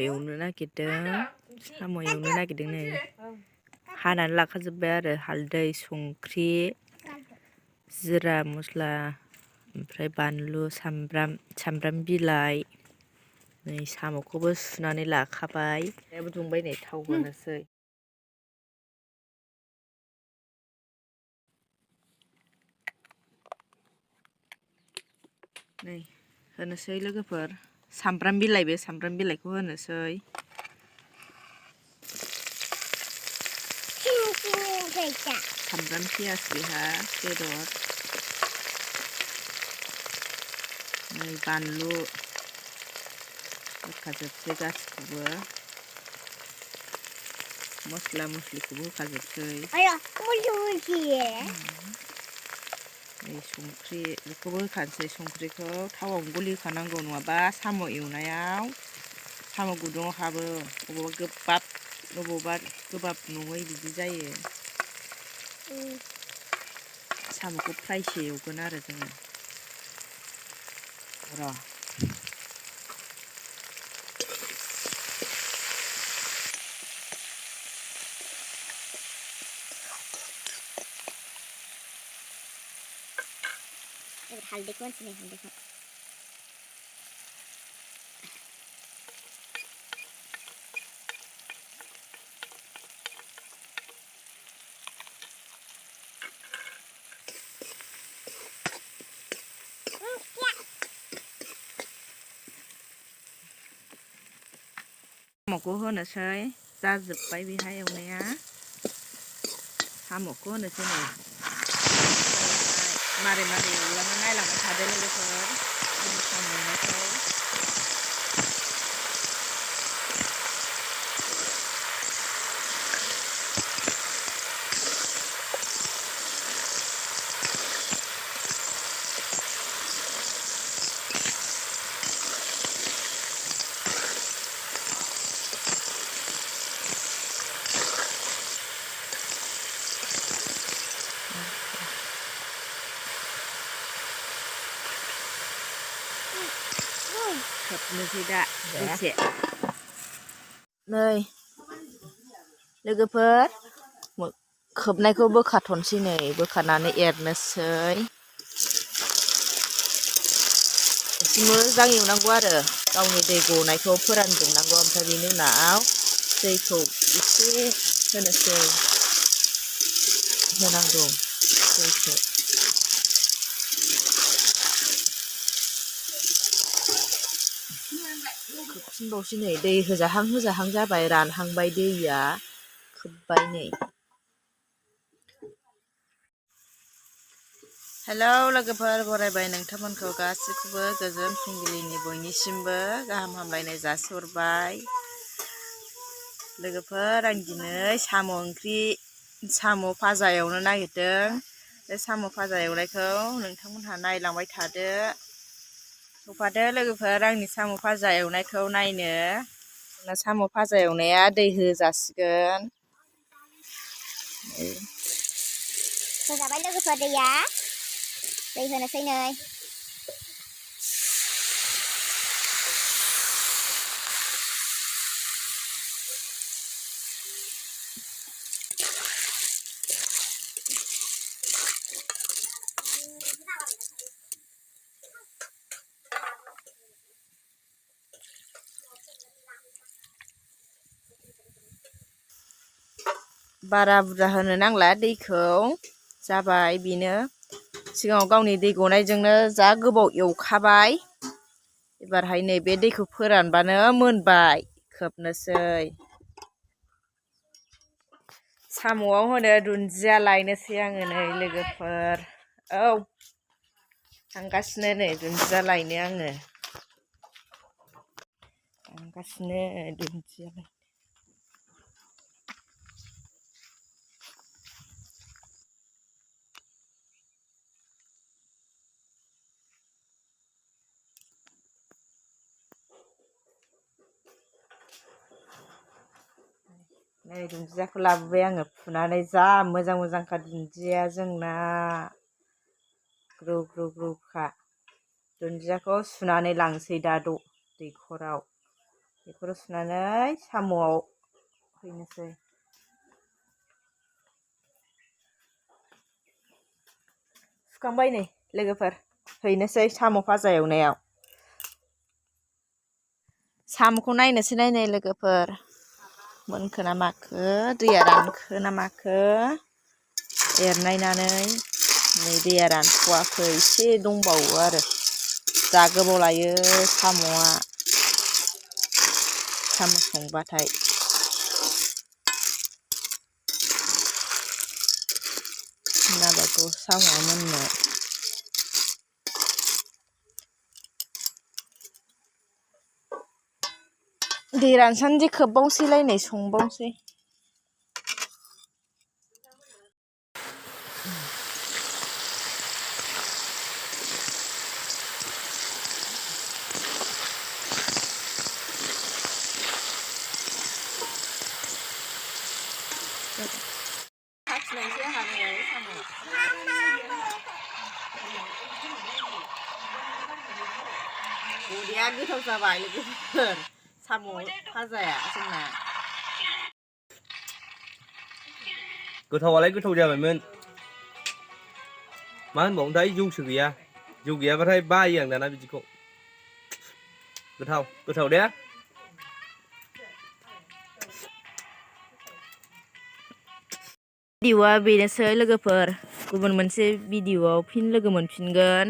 एवनो नागिरदों नै हानानै लाखाजोब्बाय आरो हालदै संख्रि जिरा मस्ला ओमफ्राय बानलु सामब्राम बिलाइ नै साम'खौबो सुनानै लाखाबाय दुंबाय नै थाव होनोसै नै होनोसै लोगोफोर सामब्राम बिलाइ बे सामब्राम बिलाइखौ होनोसै सामब्राम पियाज बेहा बेदर नै बानलु होखाजोबसै गासिखौबो मस्ला मस्लिखौबो होखाजोबसै नै संख्रि बेखौबो होखानोसै संख्रिखौ थावआवनो गलिहोखानांगौ नङाबा साम' एवनायाव साम' गुदुङाव हाबो अबावबा गोबाब नङै बिदि जायो साम'खौ फ्रायसो एवगोन आरो जोङो र' हालदैखौ होनसै हालदैखौ साम'खौ होनोसै जाजोब्बाय बेहाय एवनाया साम'खौ होनोसै नै मारै एवलाङो नायलांबाय थादो लोगोफोर साम' एवनायखौ खोबनोसै दा दसे नै लोगोफोर खोबनायखौ बोखाथ'नोसै नै बोखारनानै एरनोसै एसे मोजां एवनांगौ आरो गावनि दै गनायखौ फोरानजोबनांगौ ओमफ्राय बेनि उनाव दैखौ एसे होनोसै होनांगौ दैखौ खोबफिनबावसै नै दै होजाहां जाबाय रानहांबाय दैया खोब्बाय नै हेलौ लोगोफोर बरायबाय नोंथांमोनखौ गासैखौबो गोजोन फुंबिलिनि बयनिसिमबो गाहाम हामलायनाय जासिहरबाय लोगोफोर आं दिनै साम' फाजा एवनो नागिरदों बे साम' फाजा एवनायखौ नोंथांमोनहा नायलांबाय थादो होफादो लोगोफोर आंनि साम' फाजा एवनायखौ नायनो साम' फाजा एवनाया दै होजासिगोन होजाबाय लोगोफोर दैया दै होनोसै नै बारा बुरजा होनो नांला दैखौ जाबाय बेनो सिगाङाव गावनि दै गनायजोंनो जा गोबाव एवखाबाय एबारहाय नैबे दैखौ फोरानबानो मोनबाय खोबनोसै साम'आव होनो दुन्दिया लायनोसै आङो नै लोगोफोर औ थांगासिनो नै दुन्दिया लायनो आङो थांगासिनो दुन्दिया लायनो नै दुन्दियाखौ लाबोबाय आङो फुनानै जा मोजांखा दुन्दिया जोंना ग्रौ ग्रौखा दुन्दियाखौ सुनानै लांसै दा दैखराव बेखौ सुनानै साम'आव हैनोसै सुखांबाय नै लोगोफोर हैनोसै साम' भाजा एवनायाव साम'खौ नायनोसै नायनाय लोगोफोर मोनखो ना माखो दैया रानखो ना माखो एरनायनानै नै दैया रानथ'वाखै एसे दंबावो आरो जा गोबाव लायो साम'आ साम' संबाथाय नांबागौ साम'आ मोननो दै रानसान्दि खोबबावसैलाय नै संबावसै साखिनायसै आंहा नै साम' बरिया गोथाव जाबाय लोगोफोर साम' भाजाया जोंना गोथावालाय गोथाव जाबायमोन मा होनबावनोथाय जौसो गैया जौ गैयाबाथाय बायो आं दाना बिदिखौ गोथाव दे भिडिअ'आ बेनोसै लोगोफोर गुबुन मोनसे भिडिअ'आव फिन लोगो मोनफिनगोन